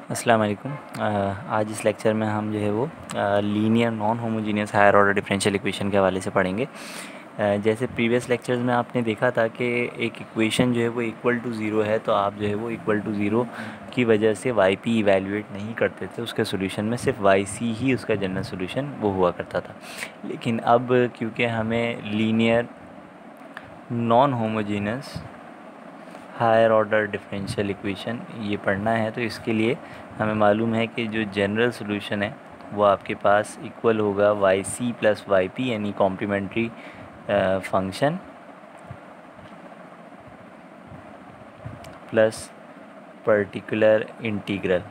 अस्सलाम वालेकुम। आज इस लेक्चर में हम जो है वो linear non homogeneous higher order differential equation के हवाले से पढ़ेंगे। जैसे प्रीवियस लेक्चर्स में आपने देखा था कि एक इक्वेशन जो है वो इक्वल टू ज़ीरो है, तो आप जो है वो इक्वल टू ज़ीरो की वजह से वाई पी इवेल्यूएट नहीं करते थे, उसके सोल्यूशन में सिर्फ वाई सी ही उसका जनरल सोल्यूशन वो हुआ करता था। लेकिन अब क्योंकि हमें linear non homogeneous higher order differential equation ये पढ़ना है, तो इसके लिए हमें मालूम है कि जो जनरल सोल्यूशन है वो आपके पास इक्वल होगा वाई सी प्लस वाई पी, यानी complementary function plus particular integral.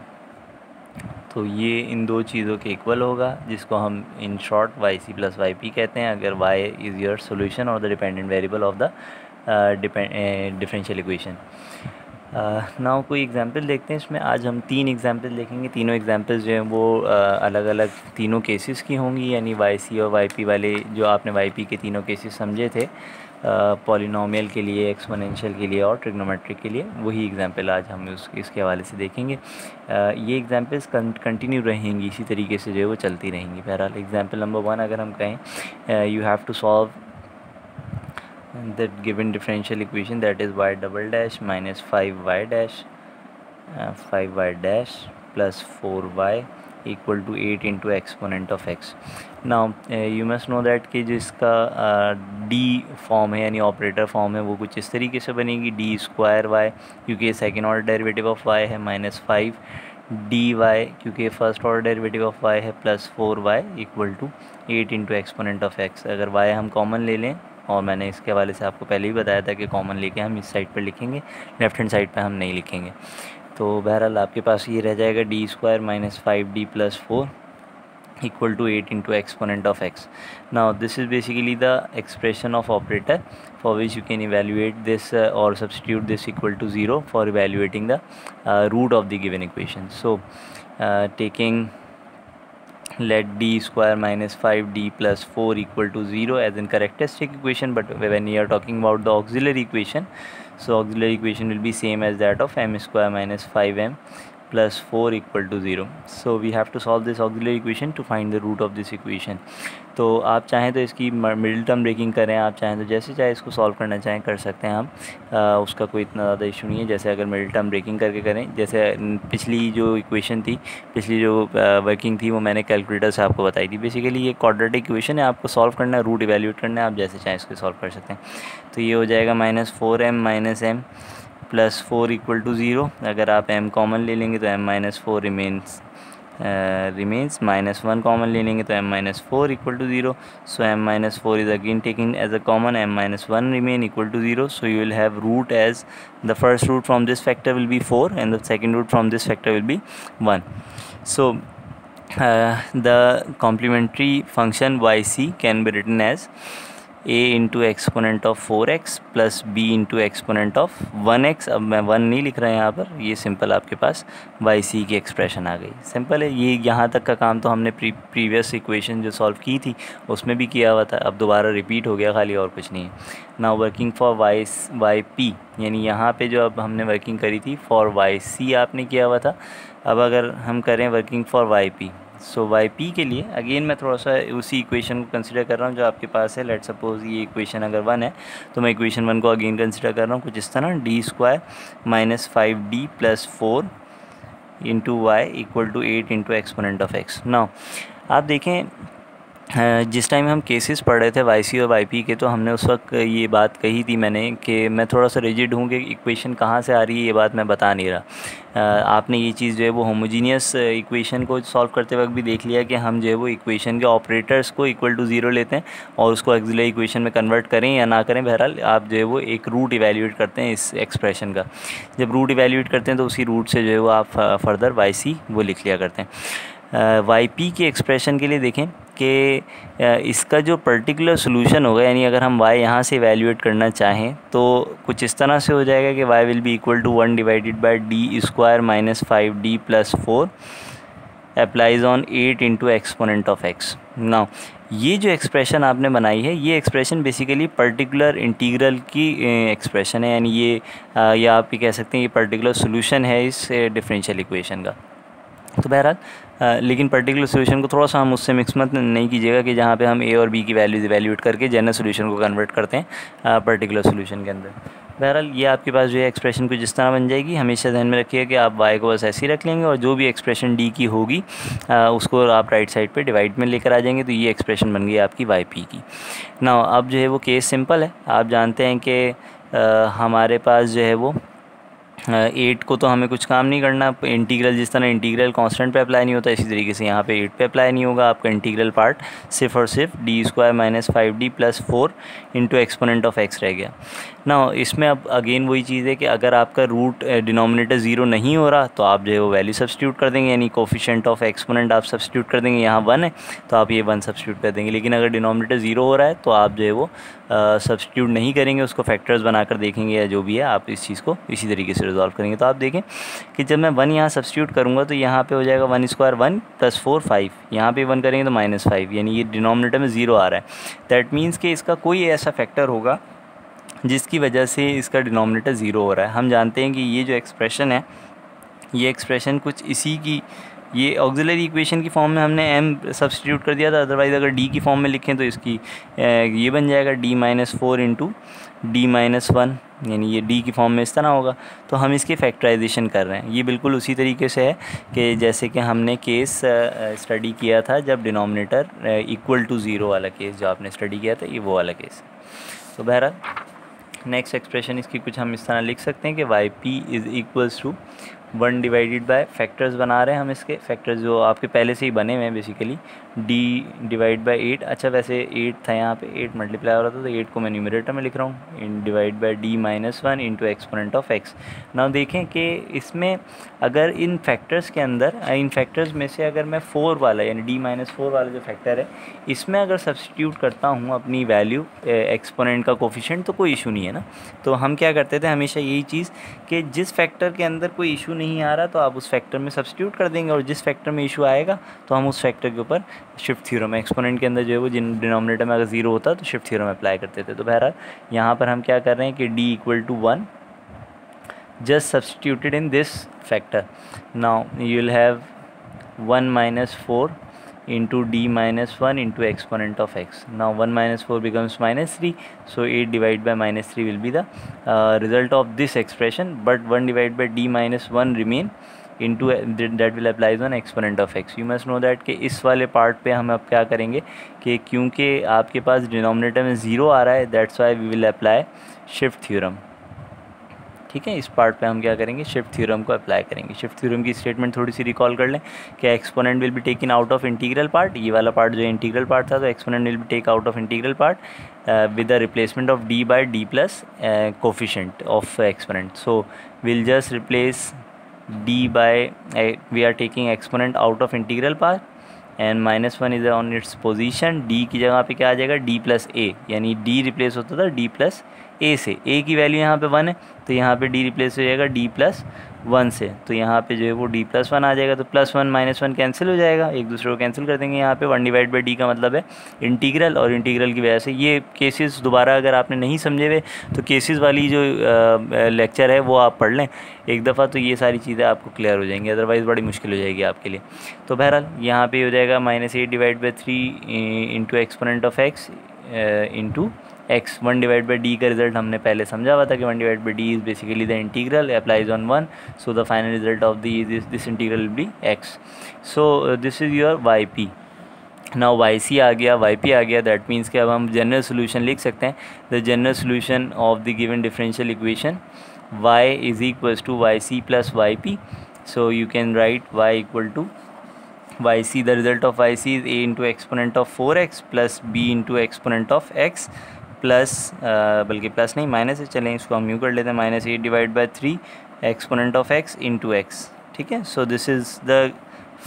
तो ये इन दो चीज़ों के इक्वल होगा, जिसको हम in short y C plus Y p कहते हैं, अगर वाई इज़ योर सोल्यूशन और the dependent variable of the differential equation. Now कोई एग्जांपल देखते हैं। इसमें आज हम 3 एग्जांपल देखेंगे। तीनों एग्जांपल्स जो हैं वो अलग अलग तीनों केसेस की होंगी, यानी वाई सी और वाई पी वाले जो आपने वाई पी के तीनों केसेस समझे थे, पॉलिनोमियल के लिए, एक्सपोनेंशियल के लिए और ट्रिग्नोमेट्रिक के लिए, वही एग्जांपल आज हम इसके हवाले से देखेंगे। ये एग्जांपल्स कंटिन्यू रहेंगी, इसी तरीके से जो है वो चलती रहेंगी। बहरहाल एग्जांपल नंबर 1 अगर हम कहें, you have to solve that given differential equation, that is y double dash minus 5y dash 5y dash plus 4y equal to 8 into exponent of x. Now you must know that कि जिसका d form है यानी operator form है वो कुछ इस तरीके से बनेगी, डी स्क्वायर वाई क्योंकि second order derivative of y है माइनस 5 डी वाई क्योंकि first order derivative of y है plus 4y equal to 8 into exponent of x। अगर y हम कॉमन ले लें, और मैंने इसके हवाले से आपको पहले ही बताया था कि कॉमन लेके हम इस साइड पर लिखेंगे, लेफ़्ट हैंड साइड पे हम नहीं लिखेंगे। तो बहरहाल आपके पास ये रह जाएगा D square minus 5d plus 4 equal to 8 into exponent of x. Now this is basically the expression of operator for which you can evaluate this और substitute this equal to 0 for evaluating the root of the given equation. So taking let d square minus 5d plus 4 equal to 0 as in characteristic equation, but when we are talking about the auxiliary equation, so auxiliary equation will be same as that of m square minus 5m plus 4 equal to 0. So we have to solve this auxiliary equation to find the root of this equation. तो आप चाहें तो इसकी middle term breaking करें, आप चाहें तो जैसे चाहे इसको सॉल्व करना चाहें कर सकते हैं हम, उसका कोई इतना ज़्यादा इशू नहीं है। जैसे अगर मिडिल टर्म ब्रेकिंग करके करें, जैसे पिछली जो इक्वेशन थी, पिछली जो वर्किंग थी वो मैंने कैलकुलेटर से आपको बताई थी। बेसिकली ये क्वाड्रेटिक इक्वेशन है, आपको सॉल्व करना है, रूट इवेल्यूएट करना है, आप जैसे चाहें इसको सॉल्व कर सकते हैं। तो ये हो जाएगा minus 4m minus m plus 4 equal to 0। अगर आप m कॉमन ले लेंगे तो m minus 4 remains, minus 1 common ले लेंगे तो m minus 4 equal to 0. So m minus 4 is again taking as a common, m minus 1 remain equal to 0. So you will have root as the first root from this factor will be 4 and the second root from this factor will be 1. So the complementary function yc can be written as a into exponent of 4x plus b into exponent of 1x. अब मैं 1 नहीं लिख रहा यहाँ पर, ये simple आपके पास yc की एक्सप्रेशन आ गई। सिंपल है, ये यहाँ तक का काम तो हमने प्रीवियस इक्वेशन जो सॉल्व की थी उसमें भी किया हुआ था, अब दोबारा रिपीट हो गया खाली, और कुछ नहीं है। Now working for y P, यानी यहाँ पे जो अब हमने वर्किंग करी थी फॉर वाई सी आपने किया हुआ था, अब अगर हम करें working for y p, so y p के लिए अगेन मैं थोड़ा सा उसी इक्वेशन को कंसिडर कर रहा हूँ जो आपके पास है। लेट सपोज ये इक्वेशन अगर 1 है तो मैं इक्वेशन 1 को अगेन कंसिडर कर रहा हूँ कुछ इस तरह, d square minus 5d plus 4 into y equal to 8 into exponent of x. Now आप देखें, जिस टाइम हम केसेस पढ़ रहे थे वाई सी और वाई पी के, तो हमने उस वक्त ये बात कही थी मैंने कि मैं थोड़ा सा रिजिड हूँ कि इक्वेशन कहाँ से आ रही है ये बात मैं बता नहीं रहा। आपने ये चीज़ जो है वो होमोजीनियस इक्वेशन को सॉल्व करते वक्त भी देख लिया कि हम जो है वो इक्वेशन के ऑपरेटर्स को इक्वल टू 0 लेते हैं और उसको ऑक्सिलरी इक्वेशन में कन्वर्ट करें या ना करें, बहरहाल आप जो है वो एक रूट इवेल्यूएट करते हैं इस एक्सप्रेशन का। जब रूट इवेल्यूएट करते हैं तो उसी रूट से जो है वो आप फर्दर वाई सी वो लिख लिया करते हैं। वाई पी की एक्सप्रेशन के लिए देखें कि इसका जो पर्टिकुलर सोल्यूशन होगा, यानी अगर हम y यहाँ से इवेल्यूएट करना चाहें तो कुछ इस तरह से हो जाएगा कि y will be equal to 1 divided by d square minus 5d plus 4 applies on 8 into exponent of x। Now ये जो एक्सप्रेशन आपने बनाई है, ये एक्सप्रेशन बेसिकली पर्टिकुलर इंटीग्रल की एक्सप्रेशन है, यानी ये या आप ये कह सकते हैं ये पर्टिकुलर सोल्यूशन है इस डिफरेंशियल इक्वेशन का। तो बहरहाल लेकिन पर्टिकुलर सोल्यूशन को थोड़ा सा हम उससे मिक्स मत नहीं कीजिएगा कि जहाँ पे हम ए और बी की वैल्यूज इवैल्यूएट करके जनरल सोल्यूशन को कन्वर्ट करते हैं पर्टिकुलर सोल्यूशन के अंदर। बहरहाल ये आपके पास जो है एक्सप्रेशन कुछ इस तरह बन जाएगी। हमेशा ध्यान में रखिएगा कि आप वाई को बस ऐसे ही रख लेंगे और जो भी एक्सप्रेशन डी की होगी उसको आप राइट साइड पे डिवाइड में लेकर आ जाएंगे, तो ये एक्सप्रेशन बन गई आपकी वाई पी की। ना अब जो है वो केस सिंपल है। आप जानते हैं कि हमारे पास जो है वो 8 को तो हमें कुछ काम नहीं करना। इंटीग्रल जिस तरह इंटीग्रल कांस्टेंट पे अप्लाई नहीं होता, इसी तरीके से यहाँ पे 8 पे अप्लाई नहीं होगा। आपका इंटीग्रल पार्ट सिर्फ और सिर्फ d² - 5d + 4 into exponent of x रह गया ना। इसमें अब अगेन वही चीज़ है कि अगर आपका रूट डिनोमिनेटर 0 नहीं हो रहा तो आप जो है वो वैल्यू सब्स्टिट्यूट कर देंगे, यानी कोफिशिएंट ऑफ एक्सपोनेंट आप सब्स्टिट्यूट कर देंगे। यहाँ 1 है तो आप ये 1 सब्स्टिट्यूट कर देंगे। लेकिन अगर डिनोमिनेटर 0 हो रहा है तो आप जो है वो सब्स्टिट्यूट नहीं करेंगे, उसको फैक्टर्स बनाकर देखेंगे या जो भी है आप इस चीज़ को इसी तरीके से रिजॉल्व करेंगे। तो आप देखें कि जब मैं 1 यहाँ सब्स्टिट्यूट करूँगा तो यहाँ पे हो जाएगा 1² 1 + 4 5, यहाँ पे 1 करेंगे तो -5, यानी ये डिनोमिनेटर में 0 आ रहा है। दैट मीन्स कि इसका कोई ऐसा फैक्टर होगा जिसकी वजह से इसका डिनोमिनेटर 0 हो रहा है। हम जानते हैं कि ये जो एक्सप्रेशन है, ये एक्सप्रेशन कुछ इसी की, ये ऑक्सिलरी इक्वेशन की फॉर्म में हमने m सब्स्टिट्यूट कर दिया था। अदरवाइज़ अगर d की फॉर्म में लिखें तो इसकी ये बन जाएगा d - 4 इंटू d - 1, यानी ये d की फॉर्म में इस तरह होगा। तो हम इसके फैक्टराइजेशन कर रहे हैं। ये बिल्कुल उसी तरीके से है कि जैसे कि हमने केस स्टडी किया था जब डिनोमिनेटर = 0 वाला केस जो आपने स्टडी किया था, ये वो वाला केस है। तो बहरहाल नेक्स्ट एक्सप्रेशन इसकी कुछ हम इस तरह लिख सकते हैं कि yp = 1 डिवाइडेड बाय फैक्टर्स बना रहे हैं हम, इसके फैक्टर्स जो आपके पहले से ही बने हुए हैं बेसिकली, d डिवाइड बाय 8। अच्छा वैसे 8 था यहाँ पे, 8 मल्टीप्लाई हो रहा था तो 8 को मैं न्यूमरेटर में लिख रहा हूँ, इन divide by d - 1 into exponent of x। Now देखें कि इसमें अगर इन फैक्टर्स के अंदर, इन फैक्टर्स में से अगर मैं 4 वाला यानी d - 4 वाला जो फैक्टर है, इसमें अगर सब्स्टिट्यूट करता हूँ अपनी वैल्यू एक्सपोनेंट का कोफिशिएंट तो कोई इशू नहीं है ना। तो हम क्या करते थे हमेशा यही चीज़ कि जिस फैक्टर के अंदर कोई इशू नहीं आ रहा तो आप उस फैक्टर में सब्स्टिट्यूट कर देंगे, और जिस फैक्टर में इशू आएगा तो हम उस फैक्टर के ऊपर शिफ्ट थ्योरम, एक्सपोनेंट के अंदर जो है वो जिन डिनोमिनेटर में अगर 0 होता तो शिफ्ट थ्योरम अप्लाई करते थे। तो बहरहाल यहाँ पर हम क्या कर रहे हैं कि d = 1 just substituted in this factor. Now you will have 1 - 4 into d - 1 into exponent of x. Now 1 - 4 becomes -3, so 8 divided by -3 will be the result of this expression, but 1 divided by d - 1 remain into that will applies on exponent of x. You must know that कि इस वाले part पे हम अब क्या करेंगे कि क्योंकि आपके पास डिनोमिनेटर में 0 आ रहा है, that's why we will apply shift theorem. ठीक है, इस पार्ट पे हम क्या करेंगे, शिफ्ट थ्योरम को अप्लाई करेंगे। शिफ्ट थ्योरम की स्टेटमेंट थोड़ी सी रिकॉल कर लें कि exponent will be taken out of integral part, ये वाला पार्ट जो इंटीग्रल पार्ट था, तो exponent will be take out of integral part with the replacement of d by d plus coefficient of exponent. So will just replace d by we are taking exponent out of integral part and -1 is on its position। d की जगह पे क्या आ जाएगा, d + a, यानी d replace होता था d + a से। a की वैल्यू यहाँ पे 1 है तो यहाँ पे d रिप्लेस हो जाएगा d + 1 से, तो यहाँ पे जो है वो d + 1 आ जाएगा। तो +1 - 1 कैंसिल हो जाएगा, एक दूसरे को कैंसिल कर देंगे। यहाँ पे 1 डिवाइड बाई d का मतलब है इंटीग्रल, और इंटीग्रल की वजह से ये केसेस दोबारा अगर आपने नहीं समझे हुए तो केसेस वाली जो लेक्चर है वो आप पढ़ लें एक दफ़ा, तो ये सारी चीज़ें आपको क्लियर हो जाएंगी, अदरवाइज़ बड़ी मुश्किल हो जाएगी आपके लिए। तो बहरहाल यहाँ पे हो जाएगा -8 divide by 3 into exponent of x into x। 1 divide by d का रिजल्ट हमने पहले समझा हुआ था कि 1 divide by d is basically the integral applies on 1, so the final result of this integral will be x। So this is your yp। Now yc आ गया, yp आ गया, that means कि अब हम जनरल सोल्यूशन लिख सकते हैं। The general solution of the given differential equation y is equals to yc plus yp। So you can write y equal to yc, the result of yc is a into exponent of 4x plus b into exponent of x plus बल्कि plus नहीं minus है, चलें इसको हम यूँ कर लेते हैं, -8 divide by 3 exponent of x into x. ठीक है, so this is the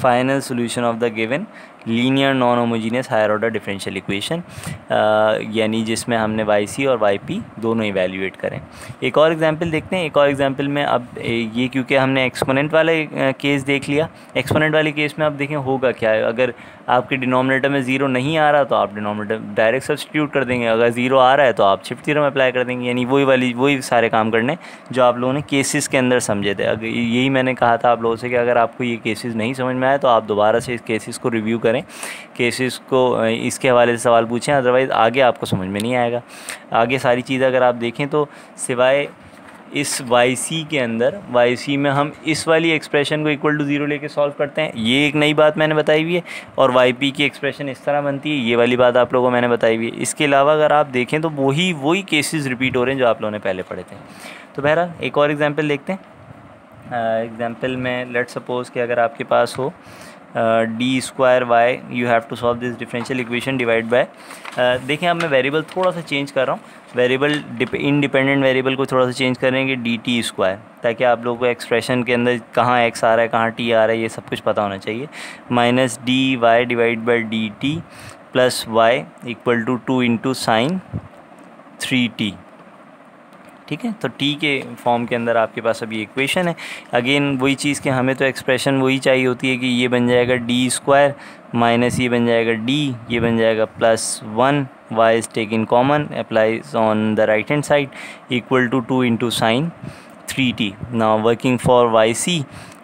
final solution of the given linear non homogeneous higher order differential equation, यानी जिसमें हमने वाई सी और वाई पी दोनों इवैल्यूएट करें। एक और एग्जांपल देखते हैं। एक और एग्जांपल में अब ये क्योंकि हमने एक्सपोनेंट वाला केस देख लिया, एक्सपोनेंट वाले केस में अब देखें होगा क्या है। अगर आपके डिनोमिनेटर में ज़ीरो नहीं आ रहा तो आप डिनोमिनेटर डायरेक्ट सब्स्टिट्यूट कर देंगे, अगर ज़ीरो आ रहा है तो आप शिफ्ट थ्योरम अप्लाई कर देंगे, यानी वही सारे काम करने जो आप लोगों ने केसेस के अंदर समझे थे। अगर यही मैंने कहा था आप लोगों से कि अगर आपको ये केसेस नहीं समझ में आए तो आप दोबारा से इस केसेस को रिव्यू करें, केसेस को इसके हवाले से सवाल पूछें, अदरवाइज़ आगे आपको समझ में नहीं आएगा। आगे सारी चीज़ें अगर आप देखें तो सिवाय इस YC के अंदर, YC में हम इस वाली एक्सप्रेशन को इक्वल टू ज़ीरो लेके सॉल्व करते हैं, ये एक नई बात मैंने बताई हुई है। और YP की एक्सप्रेशन इस तरह बनती है, ये वाली बात आप लोगों को मैंने बताई हुई है। इसके अलावा अगर आप देखें तो वही केसेस रिपीट हो रहे हैं जो आप लोगों ने पहले पढ़े थे। तो बहरहाल एक और एग्जांपल देखते हैं। एग्जांपल में लेट्स सपोज़ कि अगर आपके पास हो d square y, you have to solve this differential equation divide by, देखें अब मैं वेरिएबल थोड़ा सा चेंज कर रहा हूँ, वेरिएबल इंडिपेंडेंट वेरिएबल को थोड़ा सा चेंज करेंगे डी टी स्क्वायर, ताकि आप लोगों को एक्सप्रेशन के अंदर कहाँ एक्स आ रहा है कहाँ टी आ रहा है ये सब कुछ पता होना चाहिए। Minus d y divide by d t plus y equal to 2 into sine 3t, ठीक है। तो टी के फॉर्म के अंदर आपके पास अभी इक्वेशन है। अगेन वही चीज़ कि हमें तो एक्सप्रेशन वही चाहिए होती है कि ये बन जाएगा डी स्क्वायर माइनस ये बन जाएगा डी, ये बन जाएगा +1, y is taken common, applies on the right hand side, equal to 2 into sine 3t। Now working for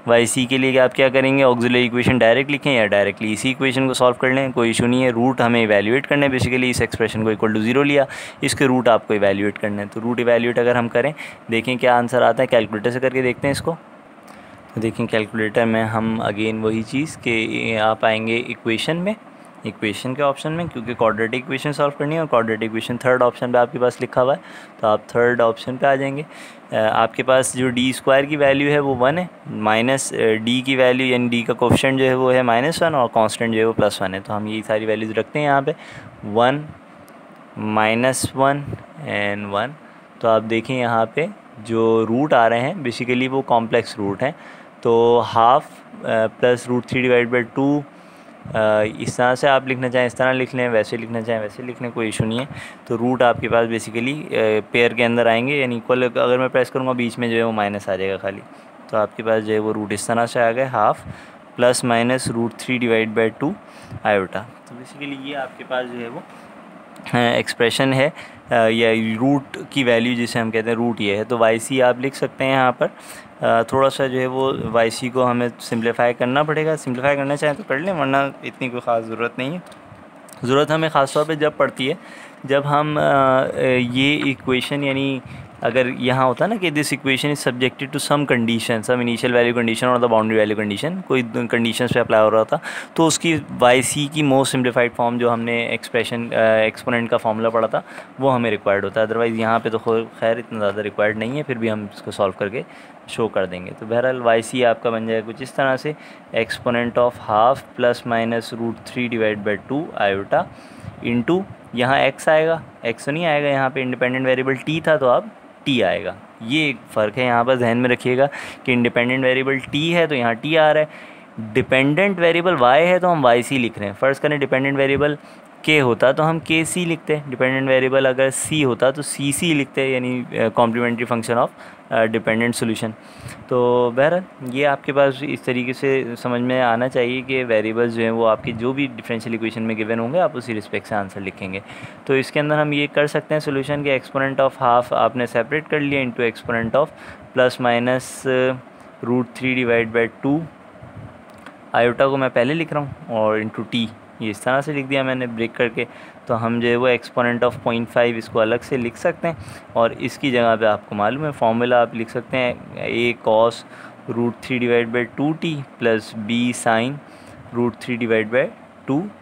YC के लिए आप क्या करेंगे, ऑक्सिलरी इक्वेशन डायरेक्ट लिखें या डायरेक्टली इसी इक्वेशन को सॉल्व कर लें, कोई इशू नहीं है। रूट हमें इवैल्यूएट करना है, बेसिकली इस एक्सप्रेशन को इक्वल टू ज़ीरो लिया, इसके रूट आपको इवैल्यूएट करना है। तो रूट इवैल्यूएट अगर हम करें, देखें क्या आंसर आता है, कैलकुलेटर से करके देखते हैं इसको। तो देखें कैलकुलेटर में हम अगेन वही चीज़ कि आप आएंगे इक्वेशन में, इक्वेशन के ऑप्शन में, क्योंकि क्वाड्रेटिक इक्वेशन सॉल्व करनी है और क्वाड्रेटिक इक्वेशन थर्ड ऑप्शन पे आपके पास लिखा हुआ है, तो आप थर्ड ऑप्शन पे आ जाएंगे। आपके पास जो डी स्क्वायर की वैल्यू है वो 1 है, माइनस डी की वैल्यू यानी डी का कोफिशिएंट जो है वो है -1 और कांस्टेंट जो है वो +1 है। तो हम यही सारी वैल्यूज़ रखते हैं यहाँ पे, 1 -1 एंड 1। तो आप देखें यहाँ पे जो रूट आ रहे हैं बेसिकली वो कॉम्प्लेक्स रूट हैं, तो हाफ प्लस √3 डिवाइड बाई 2, इस तरह से आप लिखना चाहें इस तरह लिख लें, वैसे लिखना चाहें वैसे लिख लें, कोई इशू नहीं है। तो रूट आपके पास बेसिकली पेयर के अंदर आएंगे, यानी इक्वल अगर मैं प्रेस करूँगा बीच में जो है वो माइनस आ जाएगा खाली, तो आपके पास जो है वो रूट इस तरह से आ गए, half plus minus √3 divide by 2 iota. तो बेसिकली ये आपके पास जो है वो एक्सप्रेशन है, या रूट की वैल्यू जिसे हम कहते हैं रूट ये है। तो YC आप लिख सकते हैं यहाँ पर। थोड़ा सा जो है वो YC को हमें सिंप्लीफाई करना पड़ेगा, सिंप्लीफाई करना चाहें तो कर लें, वरना इतनी कोई ख़ास ज़रूरत नहीं है। ज़रूरत हमें ख़ास तौर पे जब पड़ती है जब हम ये इक्वेशन, यानी अगर यहाँ होता है ना कि this equation is subjected to some condition, some initial value condition और द बाउंड्री वैल्यू कंडीशन, कोई कंडीशंस पे अप्लाई हो रहा था, तो उसकी YC की मोस्ट सिम्प्लीफाइड फॉर्म जो हमने एक्सप्रेशन एक्सपोनेंट का फॉर्मूला पढ़ा था वो हमें रिक्वायर्ड होता है। अदरवाइज़ यहाँ पे तो खैर इतना ज़्यादा रिक्वायर्ड नहीं है, फिर भी हम इसको सॉल्व करके शो कर देंगे। तो बहरहाल YC आपका बन जाएगा कुछ इस तरह से, exponent of half plus minus √3 divide by 2 iota into यहाँ x आएगा, x तो नहीं आएगा, यहाँ पे इंडिपेंडेंट वेरिएबल t था तो अब t आएगा। ये एक फ़र्क है, यहाँ पर ध्यान में रखिएगा कि इंडिपेंडेंट वेरिएबल t है तो यहाँ t आ रहा है, डिपेंडेंट वेरिएबल y है तो हम YC लिख रहे हैं। फ़र्ज़ करें डिपेंडेंट वेरिएबल k होता तो हम KC लिखते, डिपेंडेंट वेरिएबल अगर c होता तो CC लिखते, यानी complementary function of dependent solution. तो बहरहाल ये आपके पास इस तरीके से समझ में आना चाहिए कि वेरिएबल्स जो हैं वो आपकी जो भी डिफरेंशियल इक्वेशन में गिवन होंगे आप उसी रिस्पेक्ट से आंसर लिखेंगे। तो इसके अंदर हम ये कर सकते हैं सोल्यूशन के एक्सपोनेंट ऑफ हाफ आपने सेपरेट कर लिया into exponent of plus minus √3 divide by 2 iota को मैं पहले लिख रहा हूँ और इंटू टी, ये इस तरह से लिख दिया मैंने ब्रेक करके। तो हम जो है वो एक्सपोनेंट ऑफ 0.5 इसको अलग से लिख सकते हैं और इसकी जगह पे आपको मालूम है फॉर्मूला आप लिख सकते हैं a cos √3 divide by 2t plus b sine √3 divide by 2t।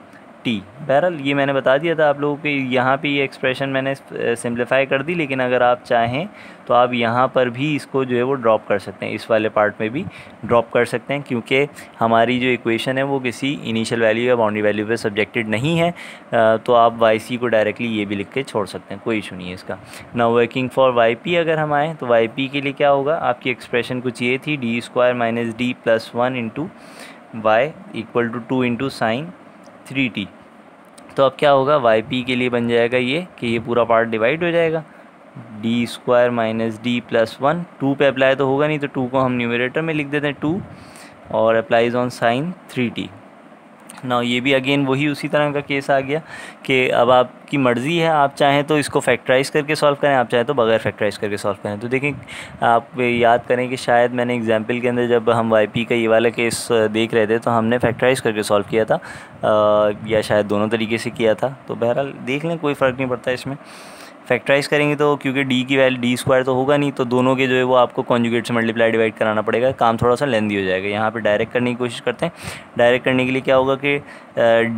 बहरहाल ये मैंने बता दिया था आप लोगों को, यहाँ पे ये एक्सप्रेशन मैंने सिंप्लीफाई कर दी, लेकिन अगर आप चाहें तो आप यहाँ पर भी इसको जो है वो ड्रॉप कर सकते हैं, इस वाले पार्ट में भी ड्रॉप कर सकते हैं, क्योंकि हमारी जो इक्वेशन है वो किसी इनिशियल वैल्यू या बाउंड्री वैल्यू पे सब्जेक्टेड नहीं है। तो आप YC को डायरेक्टली ये भी लिख के छोड़ सकते हैं, कोई इशू नहीं है इसका। नाउ वर्किंग फॉर YP अगर हम आएँ तो YP के लिए क्या होगा, आपकी एक्सप्रेशन कुछ ये थी, d square minus d plus 1 into y equal to 2 into sine 3t। तो अब क्या होगा, वाई पी के लिए बन जाएगा ये कि ये पूरा पार्ट डिवाइड हो जाएगा, D square minus d plus 1, 2 पे अप्लाई तो होगा नहीं तो 2 को हम न्यूमरेटर में लिख देते हैं 2, और अप्लाइज ऑन साइन 3t। ना ये भी अगेन वही उसी तरह का केस आ गया कि अब आपकी मर्ज़ी है, आप चाहें तो इसको फैक्टराइज़ करके सॉल्व करें, आप चाहें तो बगैर फैक्टराइज़ करके सॉल्व करें। तो देखें, आप याद करें कि शायद मैंने एग्जांपल के अंदर जब हम वाई पी का ये वाला केस देख रहे थे तो हमने फैक्टराइज़ करके सॉल्व किया था, या शायद दोनों तरीके से किया था। तो बहरहाल देख लें, कोई फ़र्क नहीं पड़ता इसमें। फैक्टराइज़ करेंगे तो क्योंकि डी की वैल्यू डी स्क्वायर तो होगा नहीं, तो दोनों के जो है वो आपको कॉन्जुगेट से मल्टीप्लाई डिवाइड कराना पड़ेगा, काम थोड़ा सा लेंदी हो जाएगा। यहाँ पे डायरेक्ट करने की कोशिश करते हैं। डायरेक्ट करने के लिए क्या होगा कि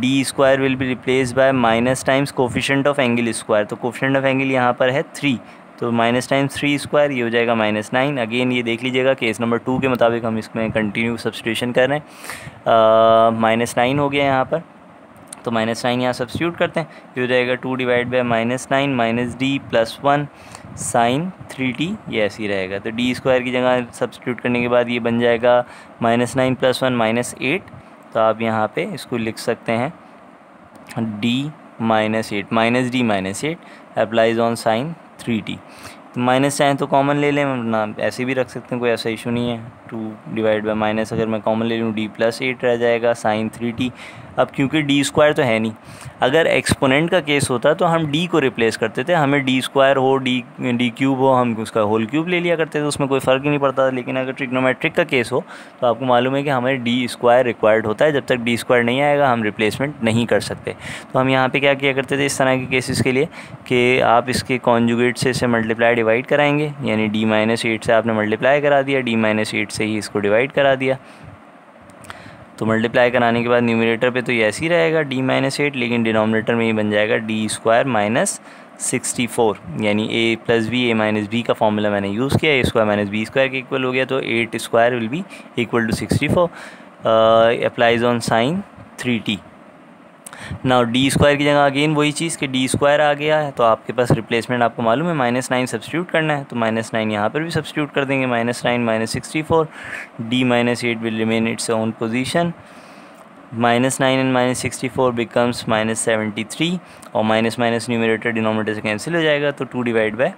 D square will be replace by minus times coefficient of angle square. तो कोफिशिएंट ऑफ एंगल यहाँ पर है 3, तो माइनस टाइम्स 3 स्क्वायर, ये हो जाएगा -9। अगेन ये देख लीजिएगा केस नंबर 2 के मुताबिक हम इसमें कंटिन्यू सब्स्टिट्यूशन कर रहे हैं। -9 हो गया यहाँ पर, तो -9 यहाँ सब्स्टिट्यूट करते हैं, ये हो जाएगा 2 divide by -9 minus d plus 1 sine 3t, ये ऐसे ही रहेगा। तो डी स्क्वायर की जगह सब्स्टिट्यूट करने के बाद ये बन जाएगा -9 प्लस 1 -8। तो आप यहाँ पे इसको लिख सकते हैं d -8 minus d -8 applies on sine 3t। तो माइनस चाहें तो कॉमन ले लें, ना ऐसे भी रख सकते हैं, कोई ऐसा इशू नहीं है। 2 डिवाइड बाई माइनस अगर मैं कॉमन ले लूँ d प्लस 8 रह जाएगा साइन 3t। अब क्योंकि डी स्क्वायर तो है नहीं, अगर एक्सपोनेंट का केस होता तो हम d को रिप्लेस करते थे, हमें डी स्क्वायर हो डी क्यूब हो, हम उसका होल क्यूब ले लिया करते थे, उसमें कोई फ़र्क ही नहीं पड़ता। लेकिन अगर ट्रिग्नोमेट्रिक का केस हो तो आपको मालूम है कि हमें डी स्क्वायर रिक्वायर्ड होता है, जब तक डी स्क्वायर नहीं आएगा हम रिप्लेसमेंट नहीं कर सकते। तो हम यहाँ पे क्या किया करते थे इस तरह के केसेस के लिए कि आप इसके कॉन्जुगेट से इसे मल्टीप्लाई डिवाइड कराएंगे, यानी d -8 से आपने मल्टीप्लाई करा दिया, d -8 से ही इसको डिवाइड करा दिया। तो मल्टीप्लाई कराने के बाद न्यूमरेटर पे तो ये ऐसे ही रहेगा d -8, लेकिन डिनोमिनेटर में ये बन जाएगा d स्क्वायर माइनस 64, यानी a plus b a minus b का फॉर्मूला मैंने यूज़ किया, a square minus b square के इक्वल हो गया, तो 8 square will be equal to 64 applies on sine 3t। Now d square की जगह अगेन वही चीज़ कि डी स्क्वायर आ गया है, तो आपके पास रिप्लेसमेंट आपको मालूम है -9 सब्स्टिट्यूट करना है, तो -9 यहाँ पर भी सब्स्टिट्यूट कर देंगे, -9 minus 64, d -8 will remain its own position, -9 and -64 becomes -73, और माइनस माइनस न्यूमरेटर डिनोमिनेटर से कैंसिल हो जाएगा, तो 2 डिवाइड बाय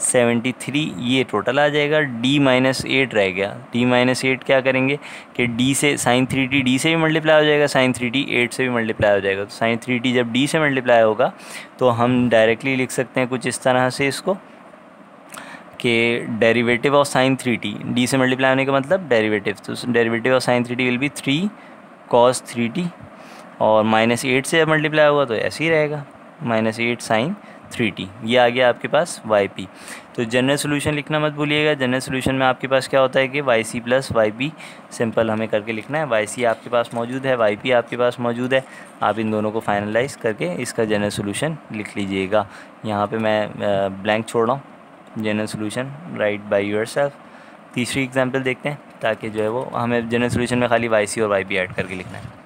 73 ये टोटल आ जाएगा। d -8 रह गया, d -8 क्या करेंगे कि d से साइन 3t d से भी मल्टीप्लाई हो जाएगा, साइन 3t 8 से भी मल्टीप्लाई हो जाएगा। तो साइन 3t जब d से मल्टीप्लाई होगा तो हम डायरेक्टली लिख सकते हैं कुछ इस तरह से इसको कि derivative of sine 3t, d से मल्टीप्लाई होने का मतलब डेरिवेटिव, तो derivative of sine 3t will be 3 cos 3t, और -8 से जब मल्टीप्लाई होगा तो ऐसे ही रहेगा -8 साइन 3t। ये आ गया आपके पास yp। तो जनरल सोल्यूशन लिखना मत भूलिएगा। जनरल सोल्यूशन में आपके पास क्या होता है कि yc प्लस yp सिंपल हमें करके लिखना है। yc आपके पास मौजूद है, yp आपके पास मौजूद है, आप इन दोनों को फाइनलाइज करके इसका जनरल सोल्यूशन लिख लीजिएगा। यहाँ पे मैं ब्लैंक छोड़ रहा हूँ, general solution right by yourself. तीसरी एग्जांपल देखते हैं ताकि जो है वो हमें जनरल सोल्यूशन में खाली yc और yp ऐड करके लिखना है।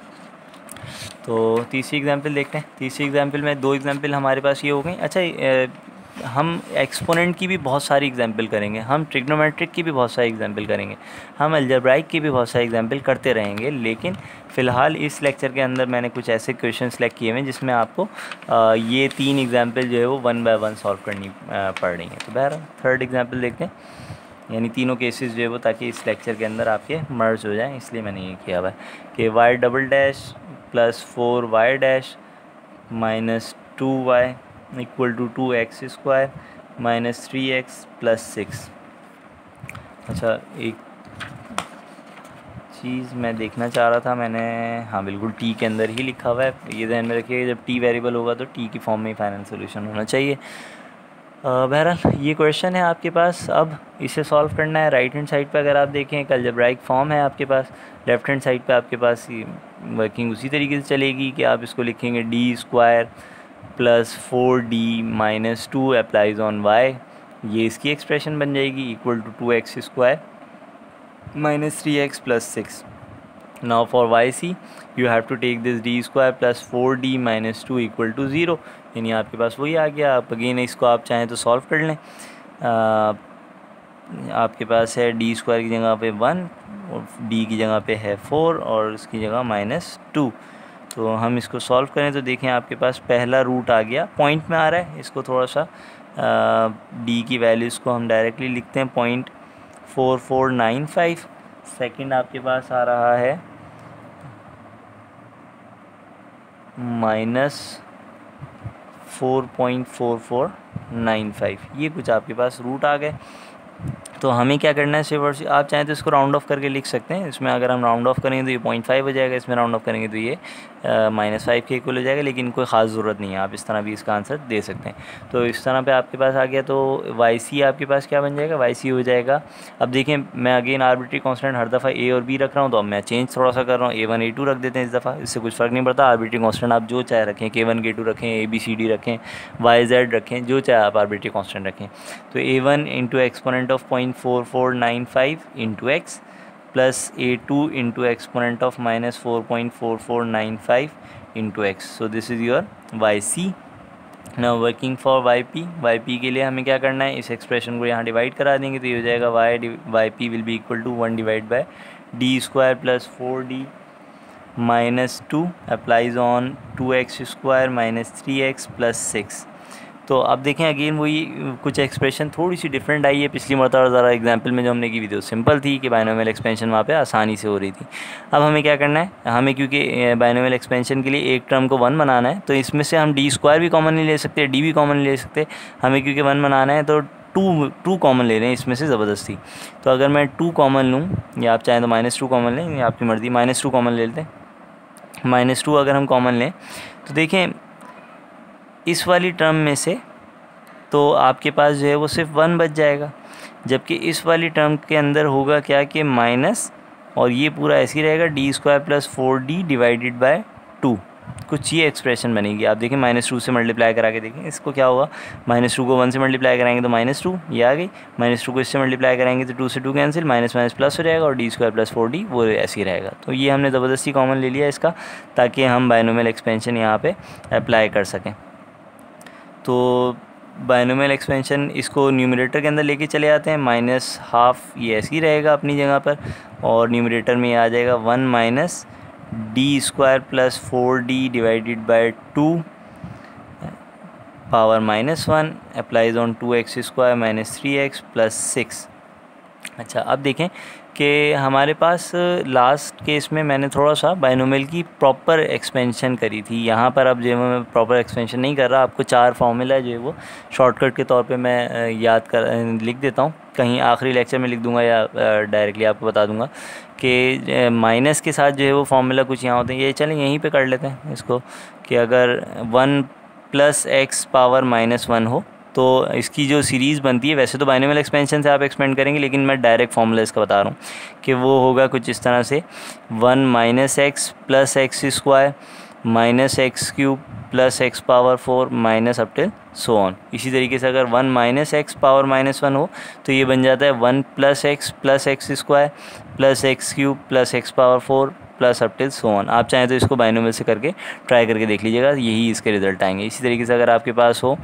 तो तीसरी एग्जांपल देखते हैं। तीसरी एग्जांपल में 2 एग्जांपल हमारे पास ये हो गई। अच्छा, हम एक्सपोनेंट की भी बहुत सारी एग्जांपल करेंगे, हम ट्रिग्नोमेट्रिक की भी बहुत सारी एग्जांपल करेंगे, हम अलजेब्राइक की भी बहुत सारी एग्जांपल करते रहेंगे। लेकिन फ़िलहाल इस लेक्चर के अंदर मैंने कुछ ऐसे क्वेश्चन सेलेक्ट किए हैं जिसमें आपको ये 3 एग्जांपल जो है वो 1 बाय 1 सॉल्व करनी पड़ रही हैं। तो बहरहाल थर्ड एग्जाम्पल देखते हैं, यानी तीनों केसेस जो है वो ताकि इस लेक्चर के अंदर आपके मर्ज हो जाएँ, इसलिए मैंने ये किया हुआ है कि y double dash plus 4y dash minus 2y equal to 2x square minus 3x plus 6। अच्छा, एक चीज़ मैं देखना चाह रहा था, मैंने हाँ बिल्कुल t के अंदर ही लिखा हुआ है, ये ध्यान में रखिएगा, जब t वेरिएबल होगा तो t की फॉर्म में ही फाइनल सोल्यूशन होना चाहिए। बहरहाल ये क्वेश्चन है आपके पास, अब इसे सॉल्व करना है। राइट हैंड साइड पे अगर आप देखें एक अलजेब्राइक फॉर्म है आपके पास, लेफ़्ट हैंड साइड पे आपके पास वर्किंग उसी तरीके से चलेगी कि आप इसको लिखेंगे d square plus 4d minus 2 applies on y, ये इसकी एक्सप्रेशन बन जाएगी equal to 2x square minus 3x plus 6। Now for yc you have to take this d square plus 4d minus 2 equal to 0, यानी आपके पास वही आ गया। आप again इसको आप चाहें तो सॉल्व कर लें। आपके पास है डी स्क्वायर की जगह पे 1 और डी की जगह पे है 4 और इसकी जगह -2। तो हम इसको सॉल्व करें तो देखें आपके पास पहला रूट आ गया, पॉइंट में आ रहा है, इसको थोड़ा सा डी की वैल्यूज़ को हम डायरेक्टली लिखते हैं 0.4495। सेकंड आपके पास आ रहा है -4.4495। ये कुछ आपके पास रूट आ गए। तो हमें क्या करना है, सिर्फ और सिर्फ आप चाहें तो इसको राउंड ऑफ करके लिख सकते हैं। इसमें अगर हम राउंड ऑफ करेंगे तो ये 0.5 हो जाएगा, इसमें राउंड ऑफ करेंगे तो ये -5 के इक्वल हो जाएगा, लेकिन कोई ख़ास ज़रूरत नहीं है, आप इस तरह भी इसका आंसर दे सकते हैं। तो इस तरह पे आपके पास आ गया। तो वाई सी आपके पास क्या बन जाएगा, वाई सी हो जाएगा। अब देखें मैं अगेन आर्बिट्री कांस्टेंट हर दफ़ा ए और बी रख रहा हूँ, तो अब मैं चेंज थोड़ा सा कर रहा हूँ, A1 A2 रख देते हैं इस दफ़ा, इससे कुछ फ़र्क नहीं पड़ता। आर्बिट्री कांस्टेंट आप जो चाहे रखें, K1 K2 रखें, ABCD रखें, YZ रखें, जो चाहे आप आर्बिट्री कांस्टेंट रखें। तो A1 into exponent of 0.4495 into x plus A2 into exponent of -4.4495 into x. So this is your y c. Now working for y p के लिए हमें क्या करना है, इस एक्सप्रेशन को यहाँ डिवाइड करा देंगे तो ये हो जाएगा y p will be equal to 1 divide by d square plus 4d -2 applies on 2x square -3x plus 6। तो अब देखें अगेन वही कुछ एक्सप्रेशन थोड़ी सी डिफरेंट आई है। पिछली मरतबा ज़रा एग्जांपल में जो हमने की वीडियो सिंपल थी कि बाइनोमियल एक्सपेंशन वहाँ पे आसानी से हो रही थी। अब हमें क्या करना है, हमें क्योंकि बाइनोमियल एक्सपेंशन के लिए एक टर्म को 1 बनाना है, तो इसमें से हम डी स्क्वायर भी कॉमन ले सकते हैं, डी भी कॉमन ले सकते हैं। हमें क्योंकि 1 बनाना है तो टू कॉमन ले रहे हैं इसमें से ज़बरदस्ती। तो अगर मैं 2 कॉमन लूँ, या आप चाहें तो -2 कॉमन लें, या आपकी मर्ज़ी, -2 कॉमन ले लेते हैं। -2 अगर हम कॉमन लें तो देखें इस वाली टर्म में से तो आपके पास जो है वो सिर्फ 1 बच जाएगा, जबकि इस वाली टर्म के अंदर होगा क्या कि माइनस, और ये पूरा ऐसे ही रहेगा D square plus 4d divided by 2। कुछ ये एक्सप्रेशन बनेगी। आप देखें -2 से मल्टीप्लाई करा के देखें इसको क्या होगा, -2 को 1 से मल्टीप्लाई कराएंगे तो -2 ये आ गई, -2 को इससे मल्टीप्लाई कराएंगे तो 2 से 2 कैंसिल, माइनस माइनस प्लस हो जाएगा और डी स्क्वायर प्लस 4d वो ऐसे ही रहेगा। तो ये हमने ज़बरदस्ती कॉमन ले लिया इसका, ताकि हम बाइनोमियल एक्सपेंशन यहाँ पर अप्लाई कर सकें। तो बाइनोमियल एक्सपेंशन इसको न्यूमरेटर के अंदर लेके चले आते हैं, -12 ये ऐसे ही रहेगा अपनी जगह पर, और न्यूमरेटर में ये आ जाएगा 1 minus D square plus 4d divided by 2 power -1 applies on 2x square -3x plus 6। अच्छा अब देखें कि हमारे पास लास्ट केस में मैंने थोड़ा सा बाइनोमियल की प्रॉपर एक्सपेंशन करी थी। यहाँ पर अब जो है मैं प्रॉपर एक्सपेंशन नहीं कर रहा, आपको 4 फार्मूला जो है वो शॉर्टकट के तौर पे मैं लिख देता हूँ, कहीं आखिरी लेक्चर में लिख दूँगा या डायरेक्टली आपको बता दूँगा कि माइनस के साथ जो है वो फार्मूला कुछ यहाँ होते हैं। ये चलें यहीं पे कर लेते हैं इसको, कि अगर 1 + x पावर -1 हो तो इसकी जो सीरीज़ बनती है, वैसे तो बाइनोमियल एक्सपेंशन से आप एक्सपेंड करेंगे, लेकिन मैं डायरेक्ट फार्मूला इसका बता रहा हूँ कि वो होगा कुछ इस तरह से 1 - x + x square -x³ + x power 4 minus up till so on. इसी तरीके से अगर 1 - x पावर -1 हो तो ये बन जाता है 1 + x + x square + x³ + x power 4 plus up till so on. आप चाहें तो इसको बाइनोमियल से करके ट्राई करके देख लीजिएगा, यही इसके रिज़ल्ट आएंगे। इसी तरीके से अगर आपके पास हो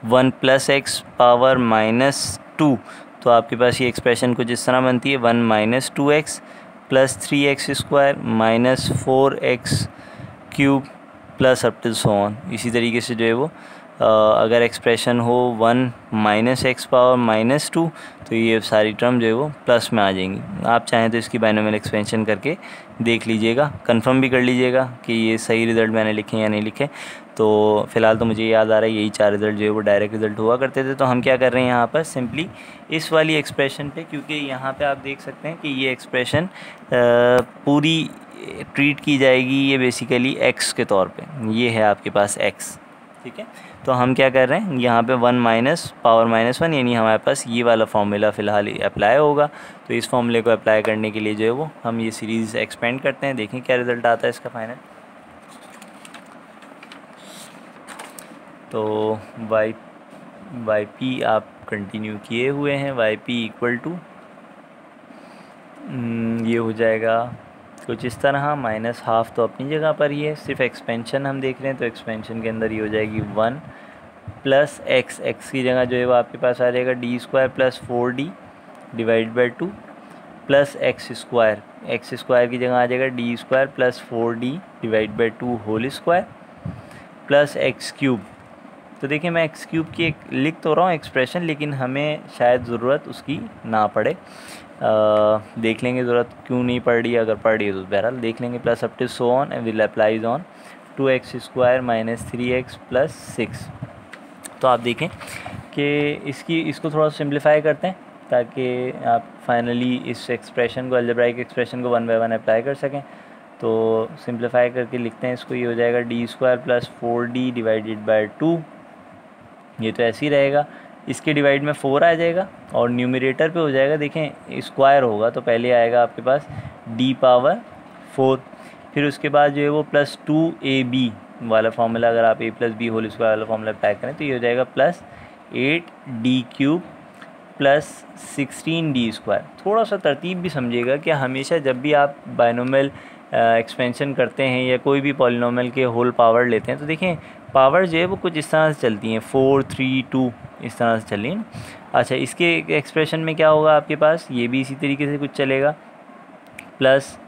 1 + x पावर -2 तो आपके पास ये एक्सप्रेशन कुछ इस तरह बनती है 1 - 2x + 3x square -4x³ plus up till so on. इसी तरीके से जो है वो अगर एक्सप्रेशन हो 1 - x पावर -2 तो ये सारी टर्म जो है वो प्लस में आ जाएंगी। आप चाहें तो इसकी बाइनोमियल एक्सपेंशन करके देख लीजिएगा, कंफर्म भी कर लीजिएगा कि ये सही रिज़ल्ट मैंने लिखे या नहीं लिखे। तो फ़िलहाल तो मुझे याद आ रहा है यही 4 रिज़ल्ट जो है वो डायरेक्ट रिज़ल्ट हुआ करते थे। तो हम क्या कर रहे हैं यहाँ पर सिंपली इस वाली एक्सप्रेशन पे, क्योंकि यहाँ पे आप देख सकते हैं कि ये एक्सप्रेशन पूरी ट्रीट की जाएगी, ये बेसिकली x के तौर पे, ये है आपके पास x, ठीक है। तो हम क्या कर रहे हैं यहाँ पे 1 - पावर -1 यानी हमारे पास ये वाला फार्मूला फ़िलहाल अप्लाई होगा। तो इस फार्मूले को अप्लाई करने के लिए जो है वो हम ये सीरीज़ एक्सपेंड करते हैं, देखें क्या रिज़ल्ट आता है इसका फाइनल। तो वाई पी आप कंटिन्यू किए हुए हैं, वाई पी इक्वल टू ये हो जाएगा कुछ इस तरह, -12 तो अपनी जगह पर ही है, सिर्फ एक्सपेंशन हम देख रहे हैं तो एक्सपेंशन के अंदर ये हो जाएगी 1 प्लस एक्स की जगह जो है वो आपके पास आ जाएगा D square plus 4d divide by 2 plus x square की जगह आ जाएगा D square plus 4d divide by 2 whole square plus x cube. तो देखिए मैं एक्स क्यूब की एक लिख तो रहा हूँ एक्सप्रेशन, लेकिन हमें शायद ज़रूरत उसकी ना पड़े। देख लेंगे ज़रूरत क्यों नहीं पड़ रही है, अगर पड़ रही है तो बहरहाल देख लेंगे। Plus up to so on and will applies on 2x square minus 3x plus 6। तो आप देखें कि इसको थोड़ा सिंप्लीफाई करते हैं ताकि आप फाइनली इस एक्सप्रेशन को, अलजेब्राइक एक्सप्रेशन को 1 बाय 1 अप्लाई कर सकें। तो सिंप्लीफाई करके लिखते हैं इसको, ये हो जाएगा D square plus 4d divided by 2। ये तो ऐसे ही रहेगा, इसके डिवाइड में 4 आ जाएगा और न्यूमरेटर पे हो जाएगा, देखें स्क्वायर होगा तो पहले आएगा आपके पास d पावर 4, फिर उसके बाद जो है वो प्लस 2ab वाला फार्मूला, अगर आप a plus B whole square वाला फार्मूला अप्लाई करें तो ये हो जाएगा plus 8d cube plus 16d square. थोड़ा सा तरतीब भी समझिएगा कि हमेशा जब भी आप बाइनोमियल एक्सपेंशन करते हैं या कोई भी पॉलिनोमियल के होल पावर लेते हैं तो देखें पावर जो है वो कुछ इस तरह से चलती हैं, 4 3 2 इस तरह से चली हैं। अच्छा, इसके एक्सप्रेशन में क्या होगा आपके पास, ये भी इसी तरीके से कुछ चलेगा, प्लस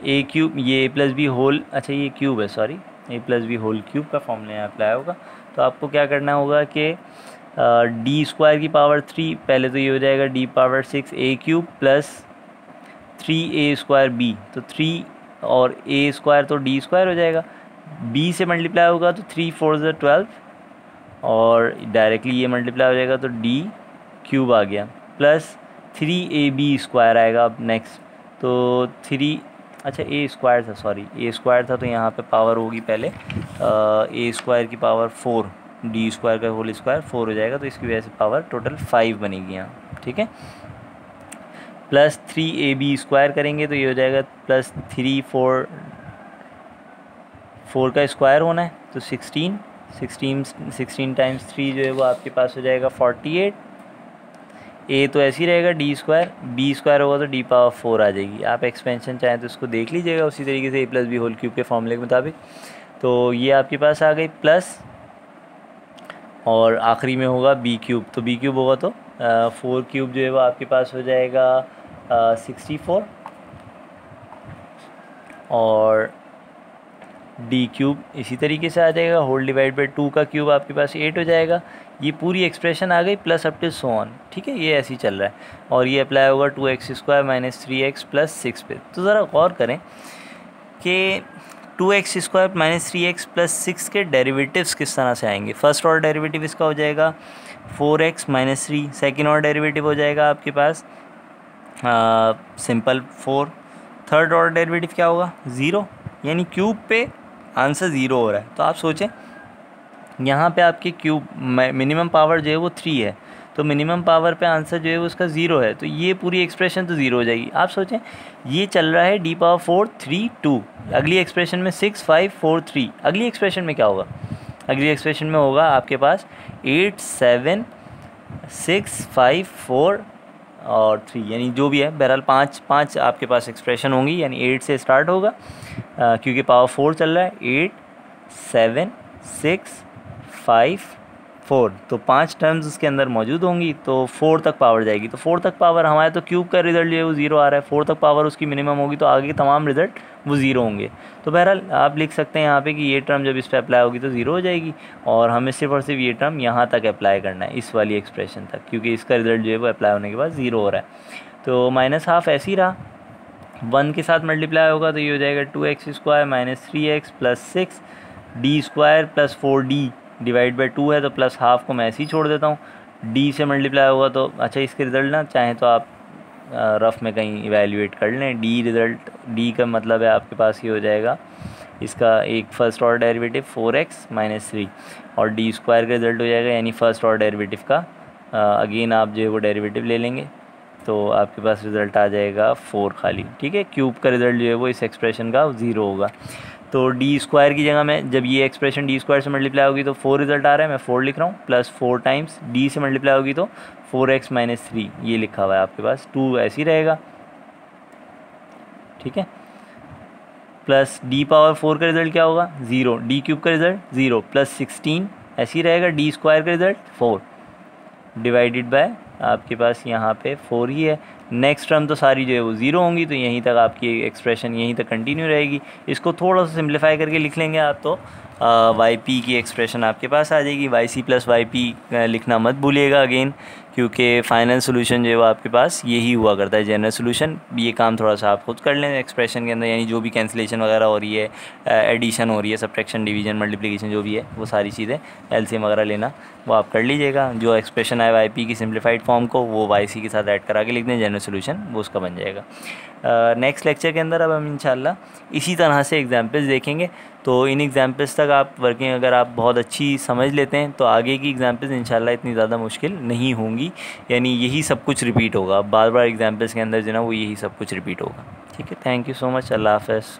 ए क्यूब, ये ए प्लस बी होल, अच्छा ये क्यूब है सॉरी, ए प्लस बी होल क्यूब का फॉर्मूला यहाँ अप्लाई होगा। तो आपको क्या करना होगा कि डी स्क्वायर की पावर 3, पहले तो ये हो जाएगा D power 6 A cube plus 3a square B, तो 3 और a स्क्वायर तो d स्क्वायर हो जाएगा, b से मल्टीप्लाई होगा तो 3 4 12 और डायरेक्टली ये मल्टीप्लाई हो जाएगा तो d क्यूब आ गया, प्लस 3ab स्क्वायर आएगा अब नेक्स्ट, तो 3, अच्छा a स्क्वायर था सॉरी, a स्क्वायर था तो यहाँ पे पावर होगी पहले a स्क्वायर की पावर 4, d स्क्वायर का होल स्क्वायर 4 हो जाएगा, तो इसकी वजह से पावर टोटल 5 बनेगी यहाँ, ठीक है। प्लस 3ab स्क्वायर करेंगे तो ये हो जाएगा प्लस 3 4 का स्क्वायर होना है तो 16 टाइम्स 3 जो है वो आपके पास हो जाएगा 48। a तो ऐसे ही रहेगा डी स्क्वायर, b स्क्वायर होगा तो d पावर 4 आ जाएगी। आप एक्सपेंशन चाहें तो इसको देख लीजिएगा उसी तरीके से a plus B whole cube के फॉर्मूले के मुताबिक। तो ये आपके पास आ गई प्लस, और आखिरी में होगा b क्यूब, तो b क्यूब होगा तो 4 क्यूब जो है वो आपके पास हो जाएगा 64 और d क्यूब इसी तरीके से आ जाएगा, होल डिवाइड बाई 2 का क्यूब आपके पास 8 हो जाएगा। ये पूरी एक्सप्रेशन आ गई plus up to so on, ठीक है, ये ऐसे ही चल रहा है और ये अप्लाई होगा 2x square minus 3x plus 6 पे। तो ज़रा गौर करें कि 2x square minus 3x plus 6 के डेरिवेटिव्स किस तरह से आएंगे। फर्स्ट ऑर्डर डेरिवेटिव इसका हो जाएगा 4x minus 3, second order derivative हो जाएगा आपके पास सिंपल 4, थर्ड ऑर्डर डेरिवेटिव क्या होगा 0, यानी क्यूब पे आंसर 0 हो रहा है। तो आप सोचें यहाँ पे आपके क्यूब मिनिमम पावर जो है वो 3 है, तो मिनिमम पावर पे आंसर जो है वो उसका 0 है, तो ये पूरी एक्सप्रेशन तो 0 हो जाएगी। आप सोचें ये चल रहा है d पावर 4 3 2, अगली एक्सप्रेशन में 6 5 4 3, अगली एक्सप्रेशन में क्या होगा, अगली एक्सप्रेशन में होगा आपके पास 8 7 6 5 4 और 3, यानी जो भी है बहरहाल 5 आपके पास एक्सप्रेशन होंगी, यानी 8 से स्टार्ट होगा क्योंकि पावर 4 चल रहा है, 8 7 6 5 4, तो 5 टर्म्स उसके अंदर मौजूद होंगी, तो 4 तक पावर जाएगी। तो 4 तक पावर हमारे तो क्यूब का रिजल्ट जो है वो 0 आ रहा है, 4 तक पावर उसकी मिनिमम होगी तो आगे के तमाम रिजल्ट वो 0 होंगे। तो बहरहाल आप लिख सकते हैं यहाँ पे कि ये टर्म जब इस पर अप्लाई होगी तो 0 हो जाएगी और हमें सिर्फ और सिर्फ ये टर्म यहाँ तक अप्लाई करना है, इस वाली एक्सप्रेशन तक, क्योंकि इसका रिजल्ट जो है वो अप्लाई होने के बाद 0 हो रहा है। तो माइनस हाफ ऐसे ही रहा, 1 के साथ मल्टीप्लाई होगा तो ये हो जाएगा 2x square minus 3x plus 6, D square plus 4d divide by 2 है तो प्लस हाफ को मैं ऐसे ही छोड़ देता हूँ, d से मल्टीप्लाई होगा तो अच्छा इसके रिज़ल्ट ना चाहें तो आप रफ़ में कहीं इवेल्यूएट कर लें, d रिज़ल्ट, d का मतलब है आपके पास ये हो जाएगा इसका एक first order derivative 4x minus 3 और d स्क्वायर का रिज़ल्ट हो जाएगा यानी फर्स्ट ऑर्डर डेरिवेटिव का अगेन आप जो है वो डेरिवेटिव ले लेंगे तो आपके पास रिज़ल्ट आ जाएगा 4 खाली, ठीक है। क्यूब का रिज़ल्ट जो है वो इस एक्सप्रेशन का 0 होगा। तो डी स्क्वायर की जगह में जब ये एक्सप्रेशन डी स्क्वायर से मल्टीप्लाई होगी तो 4 रिजल्ट आ रहा है, मैं 4 लिख रहा हूँ, प्लस 4 टाइम्स डी से मल्टीप्लाई होगी तो 4x माइनस 3 ये लिखा हुआ है आपके पास, 2 ऐसे ही रहेगा, ठीक है, प्लस डी पावर 4 का रिजल्ट क्या होगा 0, डी क्यूब का रिजल्ट 0 प्लस 16 ऐसे ही रहेगा, डी स्क्वायर का रिजल्ट 4 डिवाइडेड बाय आपके पास यहाँ पे 4 ही है। नेक्स्ट टर्म तो सारी जो है वो 0 होंगी, तो यहीं तक आपकी एक्सप्रेशन यहीं तक कंटिन्यू रहेगी। इसको थोड़ा सा सिंप्लीफाई करके लिख लेंगे आप, तो वाई पी की एक्सप्रेशन आपके पास आ जाएगी। वाई सी प्लस वाई पी लिखना मत भूलिएगा अगेन, क्योंकि फाइनल सोल्यूशन जो है वो आपके पास यही हुआ करता है, जनरल सोल्यूशन। ये काम थोड़ा सा आप खुद कर लें एक्सप्रेशन के अंदर, यानी जो भी कैंसिलेशन वगैरह हो रही है, एडिशन हो रही है, सब्ट्रैक्शन, डिवीजन, मल्टीप्लिकेशन जो भी है, वो सारी चीज़ें एलसीएम वगैरह लेना वो आप कर लीजिएगा। जो एक्सप्रेशन आए वाई पी की सिंप्लीफाइड फॉर्म को, वो वाई सी के साथ ऐड करा के लिख दें, जनरल सोल्यूशन वो उसका बन जाएगा। नेक्स्ट लेक्चर के अंदर अब हम इंशाल्लाह इसी तरह से एग्जाम्पल्स देखेंगे। तो इन एग्जाम्पल्स तक आप वर्किंग अगर आप बहुत अच्छी समझ लेते हैं तो आगे की एग्जाम्पल्स इंशाल्लाह इतनी ज़्यादा मुश्किल नहीं होंगी, यानी यही सब कुछ रिपीट होगा। बार बार एग्जाम्पल्स के अंदर जो है ना वो यही सब कुछ रिपीट होगा। ठीक है, थैंक यू सो मच, अल्लाह हाफ़िज़।